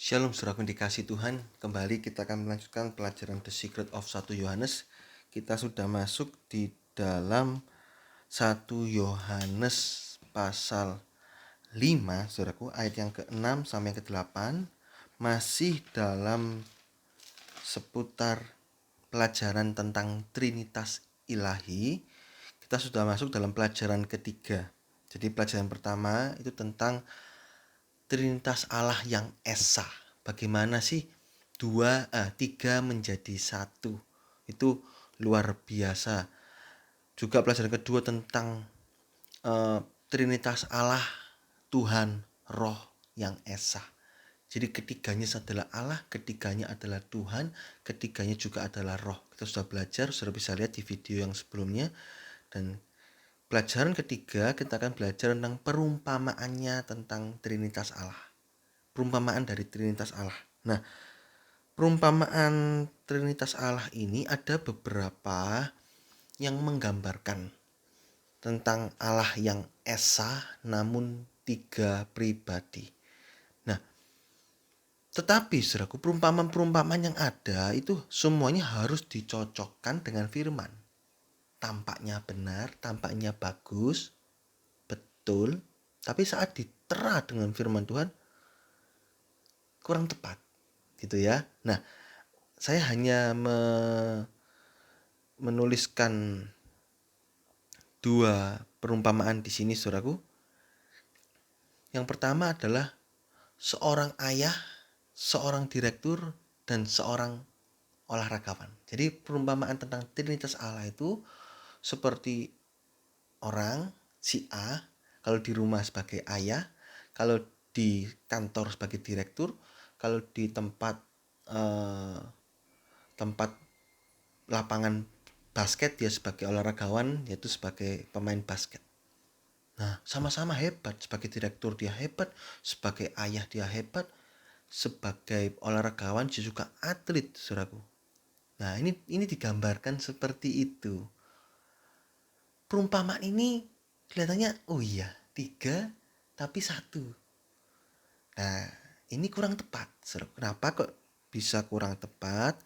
Shalom saudaraku dikasih Tuhan. Kembali kita akan melanjutkan pelajaran The Secret of 1 Yohanes. Kita sudah masuk di dalam 1 Yohanes pasal 5 saudaraku, ayat yang ke-6 sampai yang ke-8. Masih dalam seputar pelajaran tentang Trinitas Ilahi. Kita sudah masuk dalam pelajaran ketiga. Jadi pelajaran pertama itu tentang Trinitas Allah yang Esa. Bagaimana sih tiga menjadi satu? Itu luar biasa. Juga pelajaran kedua tentang Trinitas Allah, Tuhan, Roh yang Esa. Jadi ketiganya adalah Allah, ketiganya adalah Tuhan, ketiganya juga adalah Roh. Kita sudah belajar, sudah bisa lihat di video yang sebelumnya. Dan pelajaran ketiga kita akan belajar tentang perumpamaannya tentang Trinitas Allah. Perumpamaan dari Trinitas Allah. Nah, perumpamaan Trinitas Allah ini ada beberapa yang menggambarkan tentang Allah yang Esa namun tiga pribadi. Nah, tetapi saudaraku, perumpamaan-perumpamaan yang ada itu semuanya harus dicocokkan dengan firman. Tampaknya benar, tampaknya bagus, betul, tapi saat ditera dengan firman Tuhan kurang tepat, gitu ya. Nah, saya hanya menuliskan dua perumpamaan di sini, saudaraku. Yang pertama adalah seorang ayah, seorang direktur, dan seorang olahragawan. Jadi perumpamaan tentang Trinitas Allah itu seperti orang si A, kalau di rumah sebagai ayah, kalau di kantor sebagai direktur, kalau di tempat lapangan basket dia sebagai olahragawan, yaitu sebagai pemain basket. Nah, sama-sama hebat. Sebagai direktur dia hebat, sebagai ayah dia hebat, sebagai olahragawan dia juga atlet, saudaraku. Nah, ini digambarkan seperti itu. Perumpamaan ini kelihatannya, oh iya, 3 tapi 1. Nah, ini kurang tepat, saudaraku. Kenapa kok bisa kurang tepat?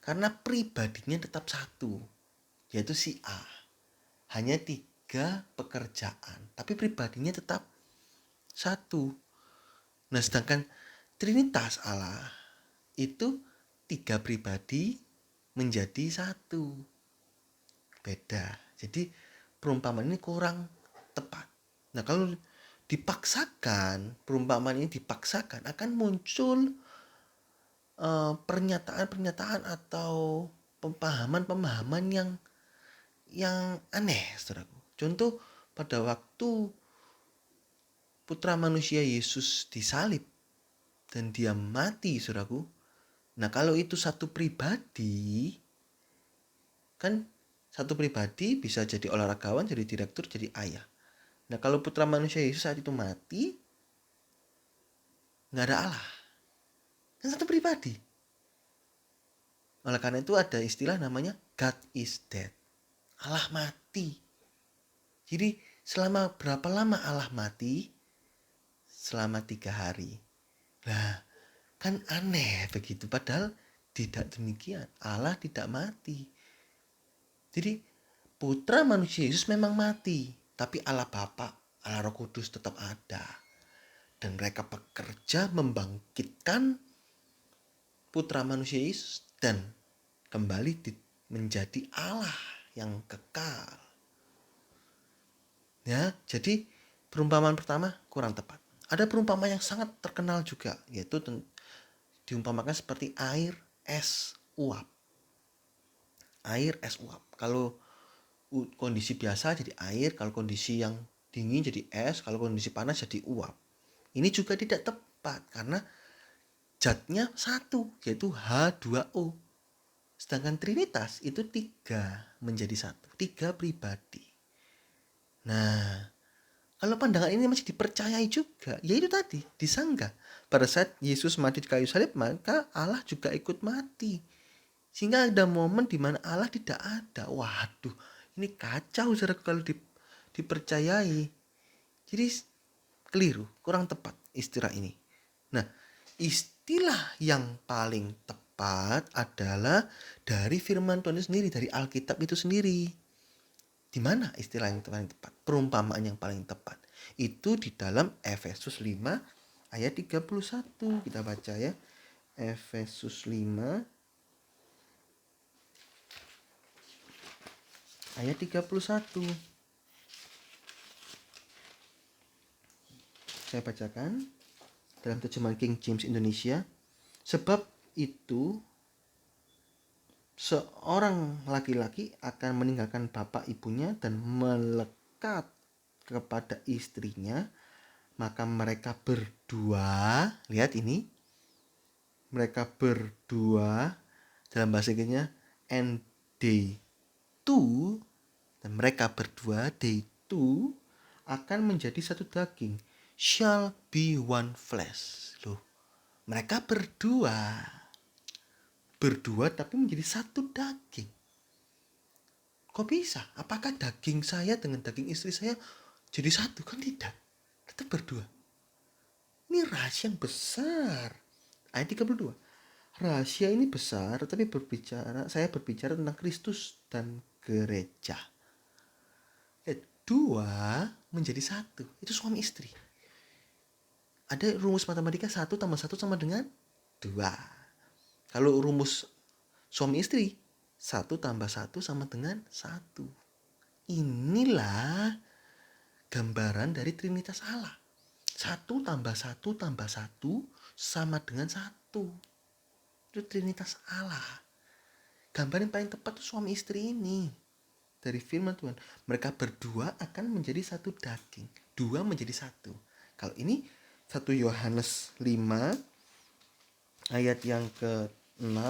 Karena pribadinya tetap 1, yaitu si A. Hanya 3 pekerjaan, tapi pribadinya tetap 1. Nah, sedangkan Trinitas Allah itu 3 pribadi menjadi 1. Beda. Jadi perumpamaan ini kurang tepat. Nah, kalau dipaksakan, perumpamaan ini dipaksakan akan muncul pernyataan-pernyataan atau pemahaman-pemahaman yang aneh, saudaraku. Contoh, pada waktu Putra Manusia Yesus disalib dan dia mati, saudaraku. Nah, kalau itu satu pribadi, kan satu pribadi bisa jadi olahragawan, jadi direktur, jadi ayah. Nah, kalau Putra Manusia Yesus saat itu mati, nggak ada Allah. Kan satu pribadi. Oleh karena itu ada istilah namanya God is dead. Allah mati. Jadi selama berapa lama Allah mati? Selama 3 hari. Nah, kan aneh begitu. Padahal tidak demikian. Allah tidak mati. Jadi Putra Manusia Yesus memang mati. Tapi Allah Bapa, Allah Roh Kudus tetap ada. Dan mereka bekerja membangkitkan Putra Manusia Yesus dan kembali menjadi Allah yang kekal. Ya, jadi perumpamaan pertama kurang tepat. Ada perumpamaan yang sangat terkenal juga, yaitu diumpamakan seperti air es uap. Air es uap. Kalau kondisi biasa jadi air, kalau kondisi yang dingin jadi es, kalau kondisi panas jadi uap. Ini juga tidak tepat karena zatnya 1, yaitu H2O. Sedangkan Trinitas itu 3 menjadi 1, 3 pribadi. Nah, kalau pandangan ini masih dipercayai juga, ya itu tadi, disanggah. Pada saat Yesus mati di kayu salib, maka Allah juga ikut mati. Sehingga ada momen di mana Allah tidak ada. Waduh, ini kacau saudara kalau dipercayai. Jadi keliru, kurang tepat istilah ini. Nah, istilah yang paling tepat adalah dari firman Tuhan itu sendiri, dari Alkitab itu sendiri. Di mana istilah yang paling tepat? Perumpamaan yang paling tepat. Itu di dalam Efesus 5 ayat 31. Kita baca ya. Efesus 5 ayat 31. Saya bacakan dalam terjemahan King James Indonesia. Sebab itu seorang laki-laki akan meninggalkan bapak ibunya dan melekat kepada istrinya, maka mereka berdua, lihat ini, mereka berdua dalam bahasa Inggrisnya and they two, dan mereka berdua they two akan menjadi satu daging, shall be one flesh. Loh, mereka berdua tapi menjadi satu daging. Kok bisa? Apakah daging saya dengan daging istri saya jadi satu? Kan tidak, tetap berdua. Ini rahasia yang besar. Ayat 32. Rahasia ini besar, tapi saya berbicara tentang Kristus dan gereja. Dua menjadi satu, itu suami istri. Ada rumus matematika 1 tambah 1 sama dengan 2. Kalau rumus suami istri 1 tambah 1 sama dengan 1. Inilah gambaran dari Trinitas Allah. 1 tambah 1 tambah 1 sama dengan 1. Itu Trinitas Allah. Gambar yang paling tepat itu suami istri ini. Dari firman Tuhan, mereka berdua akan menjadi satu daging. Dua menjadi satu. Kalau ini 1 Yohanes 5 ayat yang ke-6.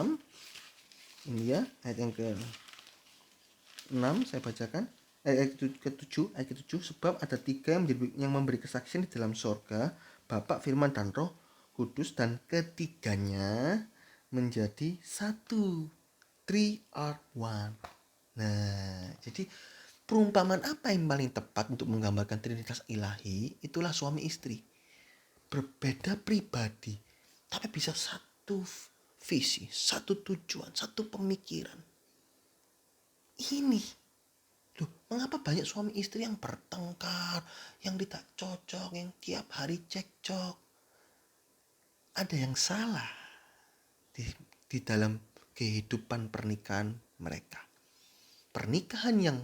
Ini ya, ayat yang ke-6 saya bacakan. Ayat ke-7, sebab ada 3 yang memberi kesaksian di dalam sorga, Bapa, Firman, dan Roh Kudus, dan ketiganya menjadi satu. 3 are one. Nah, jadi perumpamaan apa yang paling tepat untuk menggambarkan Trinitas Ilahi? Itulah suami istri. Berbeda pribadi, tapi bisa satu visi, satu tujuan, satu pemikiran. Ini loh, mengapa banyak suami istri yang bertengkar, yang tidak cocok, yang tiap hari cekcok? Ada yang salah di dalam kehidupan pernikahan mereka. Pernikahan yang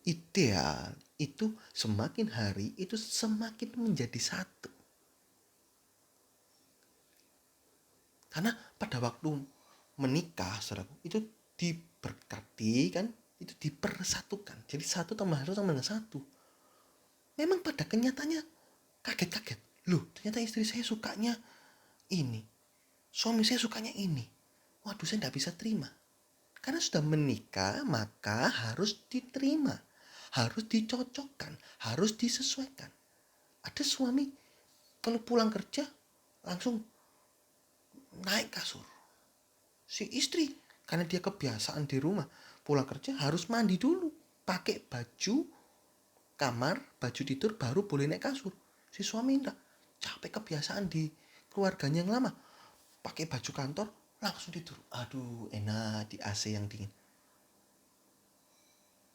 ideal itu semakin hari itu semakin menjadi satu. Karena pada waktu menikah, saudaraku, itu diberkati kan, itu dipersatukan. Jadi 1 tambah 1 sama dengan 1. Memang pada kenyataannya kaget-kaget. Loh, ternyata istri saya sukanya ini. Suami saya sukanya ini. Waduh, saya tidak bisa terima. Karena sudah menikah, maka harus diterima. Harus dicocokkan. Harus disesuaikan. Ada suami kalau pulang kerja langsung naik kasur. Si istri, karena dia kebiasaan di rumah, pulang kerja harus mandi dulu. Pakai baju kamar, baju tidur, baru boleh naik kasur. Si suami enggak. Capek kebiasaan di keluarganya yang lama. Pakai baju kantor, langsung tidur. Aduh, enak di AC yang dingin.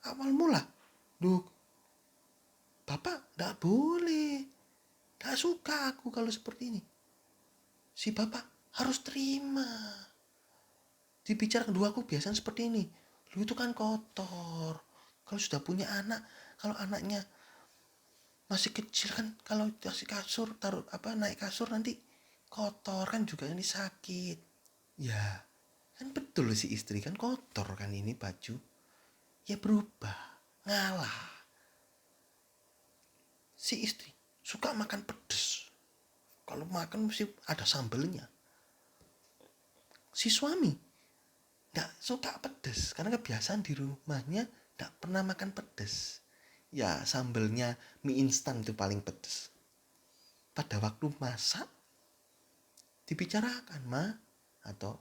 Awal mula, duh, bapak gak boleh. Gak suka aku kalau seperti ini. Si bapak harus terima. Dibicarakan, dua aku biasanya seperti ini. Lu itu kan kotor. Kalau sudah punya anak, kalau anaknya masih kecil kan, kalau kasih kasur, taruh naik kasur nanti kotor kan juga ini sakit. Ya, kan betul si istri kan kotor kan ini baju. Ya berubah, ngalah. Si istri suka makan pedas. Kalau makan mesti ada sambelnya. Si suami gak suka pedas karena kebiasaan di rumahnya gak pernah makan pedas. Ya sambelnya mie instan itu paling pedas. Pada waktu masak dibicarakan, Ma atau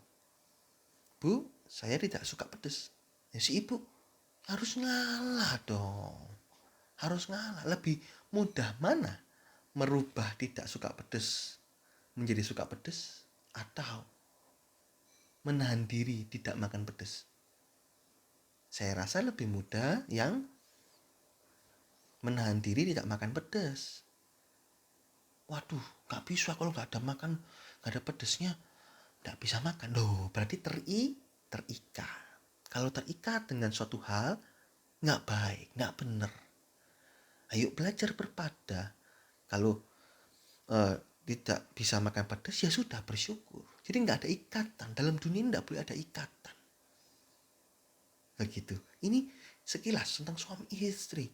Bu, saya tidak suka pedas. Ya si ibu harus ngalah dong. Harus ngalah. Lebih mudah mana merubah tidak suka pedas menjadi suka pedas, atau menahan diri tidak makan pedas? Saya rasa lebih mudah yang menahan diri tidak makan pedas. Waduh, gak bisa kalau gak ada pedasnya, gak bisa makan. Loh, berarti terikat. Kalau terikat dengan suatu hal, gak baik, gak benar. Ayo belajar berpada. Kalau tidak bisa makan pedas, ya sudah bersyukur. Jadi gak ada ikatan. Dalam dunia ini gak boleh ada ikatan. Begitu. Ini sekilas tentang suami istri.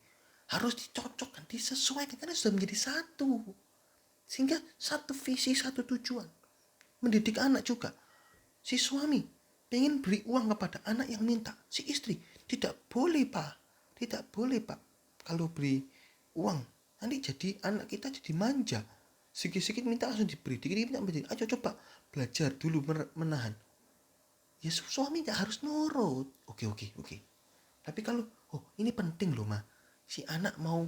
Harus dicocokkan, disesuaikan, karena sudah menjadi satu. Sehingga satu visi, satu tujuan. Mendidik anak juga. Si suami pengen beri uang kepada anak yang minta. Si istri, tidak boleh pak. Tidak boleh pak. Kalau beri uang, nanti jadi anak kita jadi manja. Sikit-sikit minta langsung diberi. Dikit-dikit minta. Ayo coba belajar dulu menahan. Ya suami gak harus nurut. Oke. Tapi kalau, ini penting loh ma. Si anak mau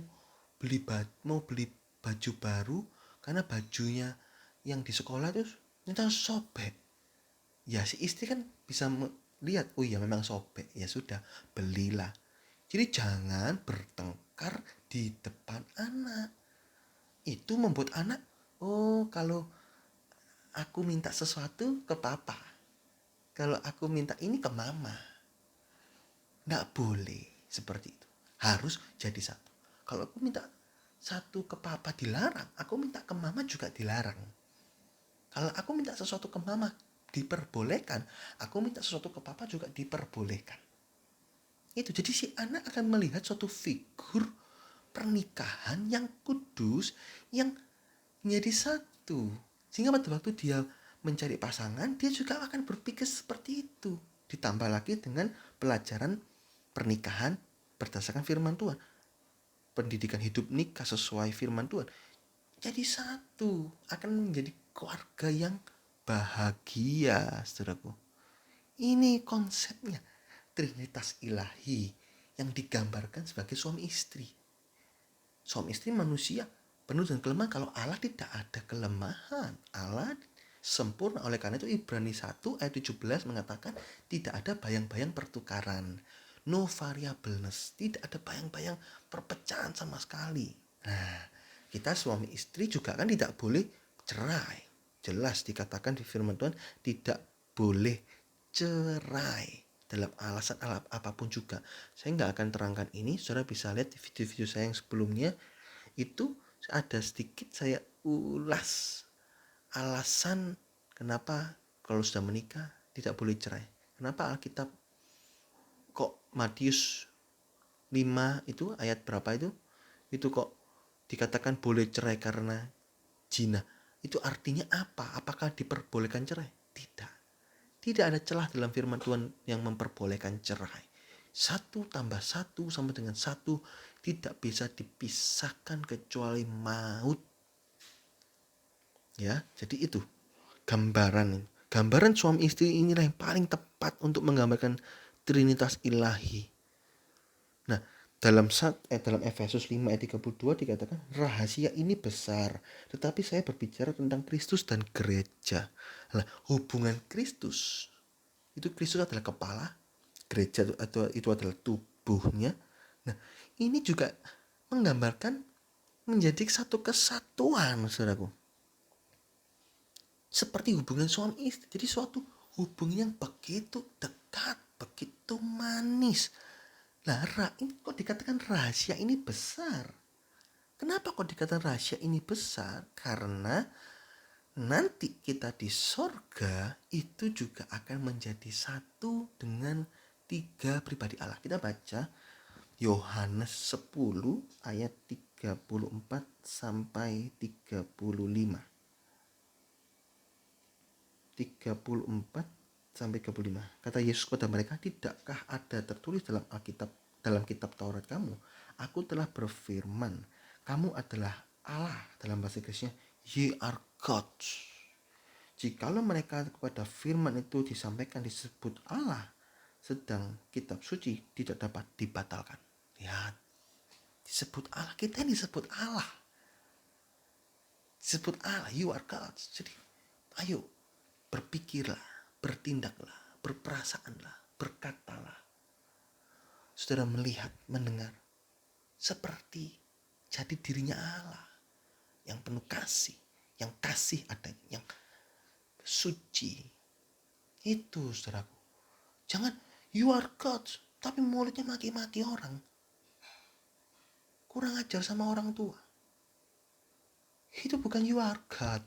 beli baju baru karena bajunya yang di sekolah itu ternyata sobek. Ya si istri kan bisa lihat, oh iya memang sobek. Ya sudah, belilah. Jadi jangan bertengkar di depan anak. Itu membuat anak, kalau aku minta sesuatu ke papa, kalau aku minta ini ke mama. Nggak boleh seperti itu. Harus jadi satu. Kalau aku minta satu ke papa dilarang, aku minta ke mama juga dilarang. Kalau aku minta sesuatu ke mama diperbolehkan, aku minta sesuatu ke papa juga diperbolehkan. Itu jadi si anak akan melihat suatu figur pernikahan yang kudus, yang menjadi satu. Sehingga pada waktu dia mencari pasangan, dia juga akan berpikir seperti itu. Ditambah lagi dengan pelajaran pernikahan berdasarkan firman Tuhan. Pendidikan hidup nikah sesuai firman Tuhan. Jadi satu, akan menjadi keluarga yang bahagia, saudaraku. Ini konsepnya, Trinitas ilahi yang digambarkan sebagai suami istri. Suami istri manusia penuh dengan kelemahan. Kalau Allah tidak ada kelemahan, Allah sempurna. Oleh karena itu Ibrani 1 ayat 17 mengatakan tidak ada bayang-bayang pertukaran, no variableness, tidak ada bayang-bayang perpecahan sama sekali. Nah, kita suami istri juga kan tidak boleh cerai. Jelas dikatakan di firman Tuhan tidak boleh cerai dalam alasan apapun juga. Saya nggak akan terangkan ini, saudara bisa lihat di video-video saya yang sebelumnya. Itu ada sedikit saya ulas alasan kenapa kalau sudah menikah tidak boleh cerai. Kenapa Alkitab kok Matius 5 itu ayat berapa itu kok dikatakan boleh cerai karena zina. Itu artinya apa? Apakah diperbolehkan cerai? Tidak. Tidak ada celah dalam firman Tuhan yang memperbolehkan cerai. 1 tambah 1 sama dengan 1 tidak bisa dipisahkan kecuali maut. Ya, jadi itu gambaran suami istri inilah yang paling tepat untuk menggambarkan Trinitas ilahi. Nah, dalam Efesus 5 ayat 32 dikatakan rahasia ini besar, tetapi saya berbicara tentang Kristus dan gereja. Nah, hubungan Kristus adalah kepala, gereja itu adalah tubuhnya. Nah, ini juga menggambarkan menjadi satu kesatuan, saudaraku. Seperti hubungan suami istri. Jadi suatu hubungan yang begitu dekat, begitu manis. Nah, ini kok dikatakan rahasia ini besar? Kenapa kok dikatakan rahasia ini besar? Karena nanti kita di sorga itu juga akan menjadi satu dengan 3 pribadi Allah. Kita baca Yohanes 10 ayat 34 sampai 35. 34 sampai 35. Kata Yesus kepada mereka, tidakkah ada tertulis dalam kitab Taurat kamu? Aku telah berfirman, kamu adalah Allah. Dalam bahasa Inggrisnya, ye are gods. Jikalau mereka kepada firman itu disampaikan disebut Allah, sedang kitab suci tidak dapat dibatalkan. Lihat, disebut Allah, kita disebut Allah. Disebut Allah, you are gods. Jadi, ayo Berpikirlah, bertindaklah, berperasaanlah, berkatalah. Saudara melihat, mendengar, seperti jadi dirinya Allah yang penuh kasih, yang kasih adanya, yang suci. Itu saudaraku. Jangan you are God, tapi mulutnya maki-maki orang. Kurang ajar sama orang tua. Itu bukan you are God.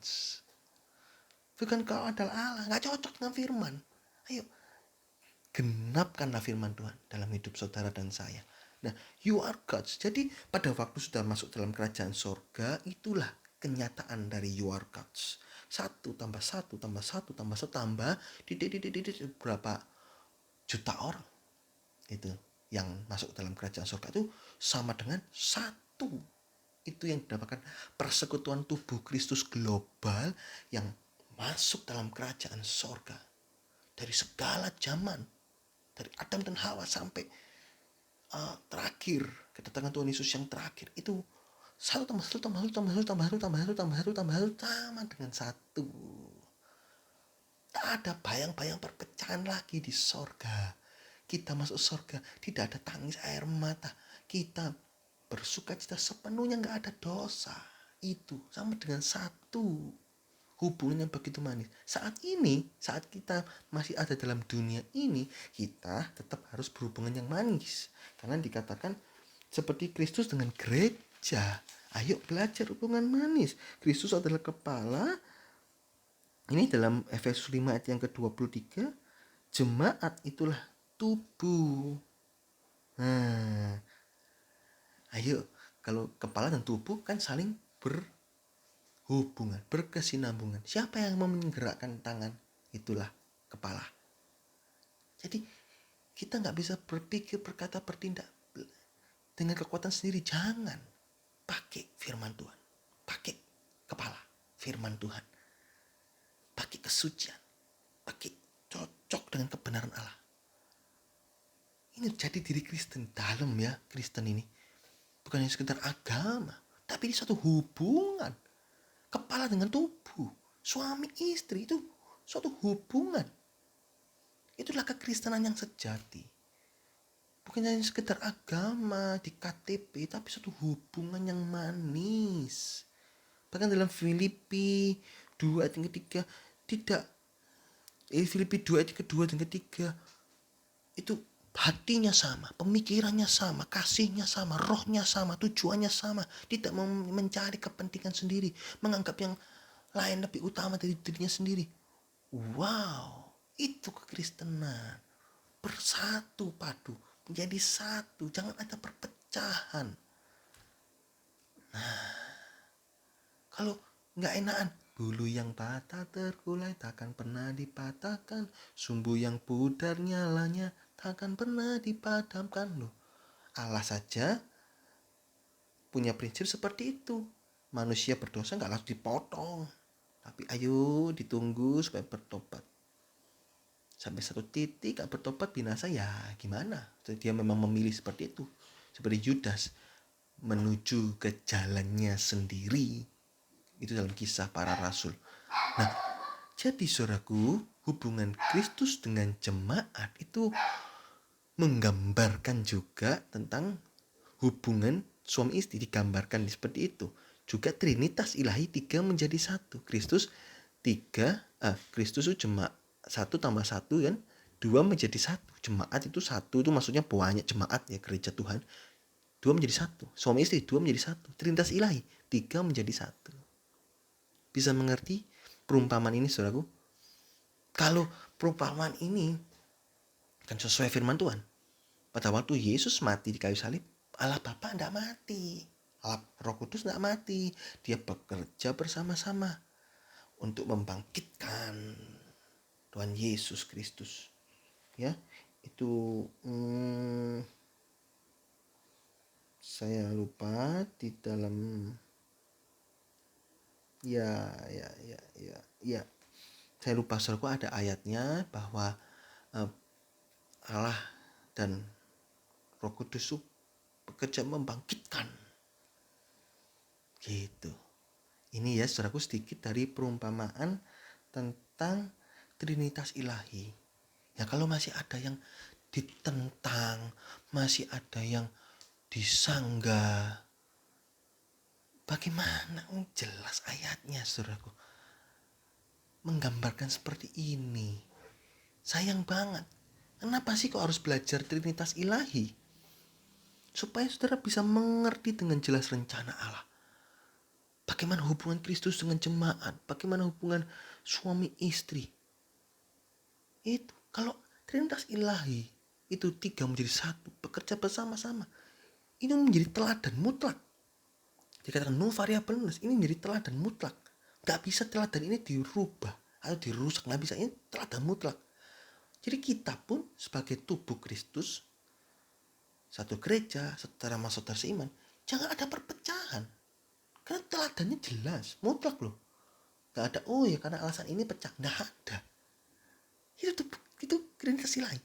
Bukan kau adalah Allah, gak cocok dengan firman. Ayo, genapkanlah firman Tuhan dalam hidup saudara dan saya. Nah, you are God. Jadi pada waktu sudah masuk dalam kerajaan sorga, itulah kenyataan dari you are God. 1 tambah 1 tambah 1 tambah 1 tambah berapa juta orang itu yang masuk dalam kerajaan sorga itu sama dengan 1. Itu yang didapatkan persekutuan tubuh Kristus global yang masuk dalam kerajaan sorga. Dari segala zaman, dari Adam dan Hawa sampai terakhir, kedatangan Tuhan Yesus yang terakhir, itu 1 tambah 1 tambah 1 tambah 1 tambah 1 tambah 1 tambah 1 tambah 1 sama dengan 1. Tak ada bayang-bayang perpecahan lagi di sorga. Kita masuk sorga, tidak ada tangis air mata. Kita bersuka cita sepenuhnya, gak ada dosa. Itu sama dengan 1. Hubungannya begitu manis. Saat ini, saat kita masih ada dalam dunia ini, kita tetap harus berhubungan yang manis. Karena dikatakan seperti Kristus dengan gereja. Ayo belajar hubungan manis. Kristus adalah kepala. Ini dalam Efesus 5 ayat yang ke-23. Jemaat itulah tubuh. Nah, ayo, kalau kepala dan tubuh kan saling berhubungan, berkesinambungan. Siapa yang mau menggerakkan tangan? Itulah kepala. Jadi kita gak bisa berpikir, berkata, bertindak dengan kekuatan sendiri. Jangan. Pakai firman Tuhan. Pakai kepala firman Tuhan. Pakai kesucian. Pakai cocok dengan kebenaran Allah. Ini jadi diri Kristen dalam ya, Kristen ini. Bukan hanya sekedar agama, tapi ini suatu hubungan. Kepala dengan tubuh, suami istri, itu suatu hubungan. Itulah kekristenan yang sejati. Bukan hanya sekedar agama di KTP, tapi suatu hubungan yang manis. Bahkan dalam Filipi 2 ayat yang ketiga, Filipi 2 ayat kedua dan ketiga, itu hatinya sama, pemikirannya sama, kasihnya sama, rohnya sama, tujuannya sama. Tidak mencari kepentingan sendiri, menganggap yang lain lebih utama dari dirinya sendiri. Wow, itu kekristenan. Bersatu padu, menjadi satu, jangan ada perpecahan. Nah, kalau gak enakan, bulu yang patah terkulai takkan pernah dipatahkan, sumbu yang pudar nyalanya takkan pernah dipadamkan. Loh, Allah saja punya prinsip seperti itu. Manusia berdosa gak langsung dipotong, tapi ayo ditunggu supaya bertobat. Sampai satu titik gak bertobat binasa, ya gimana? Dia memang memilih seperti itu. Seperti Yudas menuju ke jalannya sendiri. Itu dalam Kisah Para Rasul. Nah, jadi saudaraku, hubungan Kristus dengan jemaat itu menggambarkan juga tentang hubungan suami istri, digambarkan seperti itu. Juga Trinitas Ilahi 3 menjadi 1. Kristus itu jemaat 1 tambah 1 kan, 2 menjadi 1. Jemaat itu 1 itu maksudnya banyak jemaat ya, gereja Tuhan. 2 menjadi 1. Suami istri 2 menjadi 1. Trinitas Ilahi 3 menjadi 1. Bisa mengerti perumpamaan ini saudaraku? Kalau perumpamaan ini kan sesuai firman Tuhan. Pada waktu Yesus mati di kayu salib, Allah Bapa tidak mati. Allah Roh Kudus tidak mati. Dia bekerja bersama-sama untuk membangkitkan Tuhan Yesus Kristus. Ya, itu saya lupa di dalam ya. Saya lupa saudaraku, ada ayatnya bahwa Allah dan Roh Kudus bekerja membangkitkan. Gitu. Ini ya saudaraku sedikit dari perumpamaan tentang Trinitas ilahi. Ya kalau masih ada yang ditentang, masih ada yang disanggah, bagaimana? Jelas ayatnya, saudaraku, menggambarkan seperti ini. Sayang banget. Kenapa sih kok harus belajar Trinitas ilahi? Supaya saudara bisa mengerti dengan jelas rencana Allah. Bagaimana hubungan Kristus dengan jemaat, bagaimana hubungan suami istri. Itu kalau Trinitas ilahi itu 3 menjadi 1, bekerja bersama-sama. Ini menjadi teladan mutlak. Dikatakan no variableness, ini menjadi teladan mutlak. Gak bisa teladan ini dirubah atau dirusak, gak bisa. Ini teladan mutlak. Jadi kita pun sebagai tubuh Kristus, satu gereja, saudara seiman, jangan ada perpecahan. Karena teladannya jelas, mutlak loh. Gak ada, oh ya karena alasan ini pecah. Gak ada. Itu Trinitas ilahi.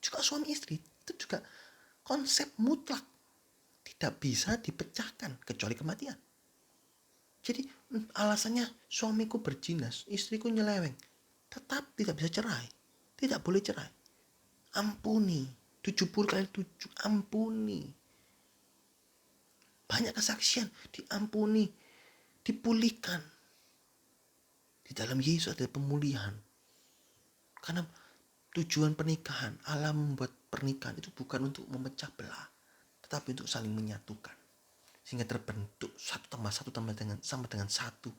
Juga suami istri, itu juga konsep mutlak. Tidak bisa dipecahkan kecuali kematian. Jadi alasannya suamiku berjinas, istriku nyeleweng, tetap tidak bisa cerai. Tidak boleh cerai. Ampuni. 70 kali 7, ampuni. Banyak kesaksian, diampuni, dipulihkan. Di dalam Yesus ada pemulihan. Karena tujuan pernikahan, Allah membuat pernikahan itu bukan untuk memecah belah, tetapi untuk saling menyatukan. Sehingga terbentuk satu tambah dengan sama dengan satu.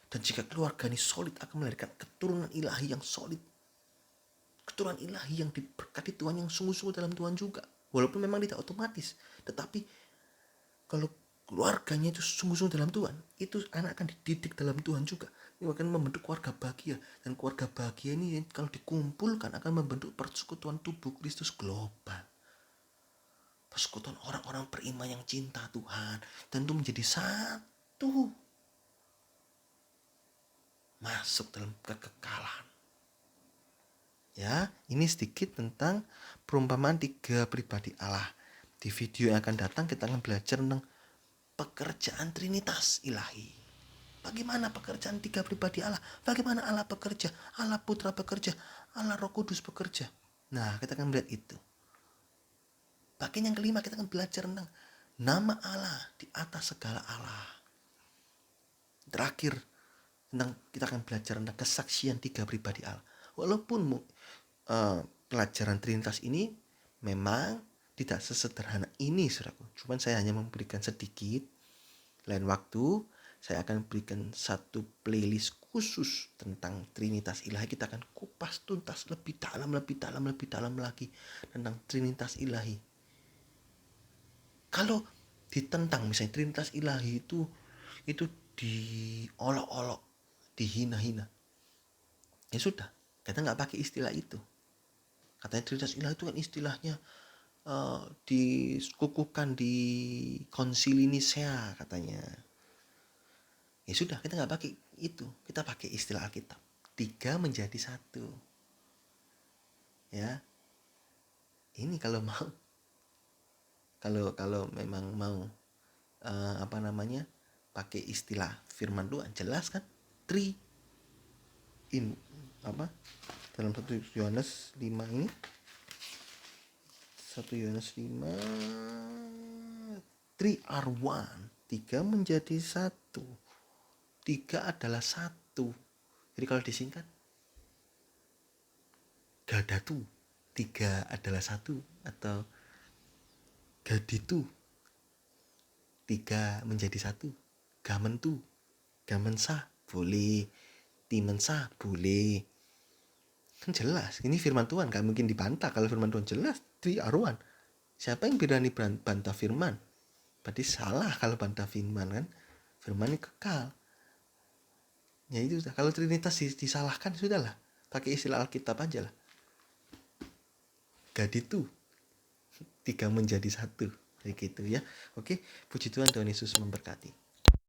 Dan jika keluarga ini solid akan melahirkan keturunan ilahi yang solid. Keturunan ilahi yang diberkati Tuhan, yang sungguh-sungguh dalam Tuhan juga. Walaupun memang tidak otomatis, tetapi kalau keluarganya itu sungguh-sungguh dalam Tuhan, itu anak akan dididik dalam Tuhan juga. Ini akan membentuk keluarga bahagia. Dan keluarga bahagia ini kalau dikumpulkan akan membentuk persekutuan tubuh Kristus global. Persekutuan orang-orang beriman yang cinta Tuhan. Dan itu menjadi satu. Masuk dalam kekekalan. Ya, ini sedikit tentang perumpamaan 3 pribadi Allah. Di video yang akan datang kita akan belajar tentang pekerjaan Trinitas ilahi. Bagaimana pekerjaan 3 pribadi Allah? Bagaimana Allah bekerja? Allah Putra bekerja, Allah Roh Kudus bekerja. Nah, kita akan melihat itu. Bagian yang kelima kita akan belajar tentang nama Allah di atas segala Allah. Terakhir, kita akan belajar tentang kesaksian 3 pribadi Allah. Walaupun pelajaran Trinitas ini memang tidak sesederhana ini, saudaraku. Cuman saya hanya memberikan sedikit. Lain waktu saya akan berikan satu playlist khusus tentang Trinitas ilahi. Kita akan kupas tuntas lebih dalam lagi tentang Trinitas ilahi. Kalau ditentang misalnya Trinitas ilahi itu diolok-olok, dihina-hina, ya sudah, kita nggak pakai istilah itu. Katanya Trinitas ilahi itu kan istilahnya dikukuhkan di Konsili Nisea katanya. Ya sudah, kita nggak pakai itu, kita pakai istilah Alkitab. 3 menjadi 1. Ya, ini kalau mau, kalau memang mau pakai istilah firman Tuhan, jelas kan? 3 in dalam 1 Yohanes 5 ini, 1 Yohanes 5, 3 are one, 3 menjadi 1. 3 adalah 1. Jadi kalau disingkat gadatu, 3 adalah 1, atau gaditu, 3 menjadi 1. Gamentu, gamensa boleh, timensa boleh. Kan jelas, ini firman Tuhan, gak mungkin dibantah. Kalau firman Tuhan jelas, 3 are one. Siapa yang berani bantah firman? Berarti salah kalau bantah firman kan. Firman ini kekal. Ya itu, kalau Trinitas disalahkan, sudahlah, pakai istilah Alkitab aja lah. Gaditu, 3 menjadi 1, kayak gitu ya. Oke, puji Tuhan, Tuhan Yesus memberkati.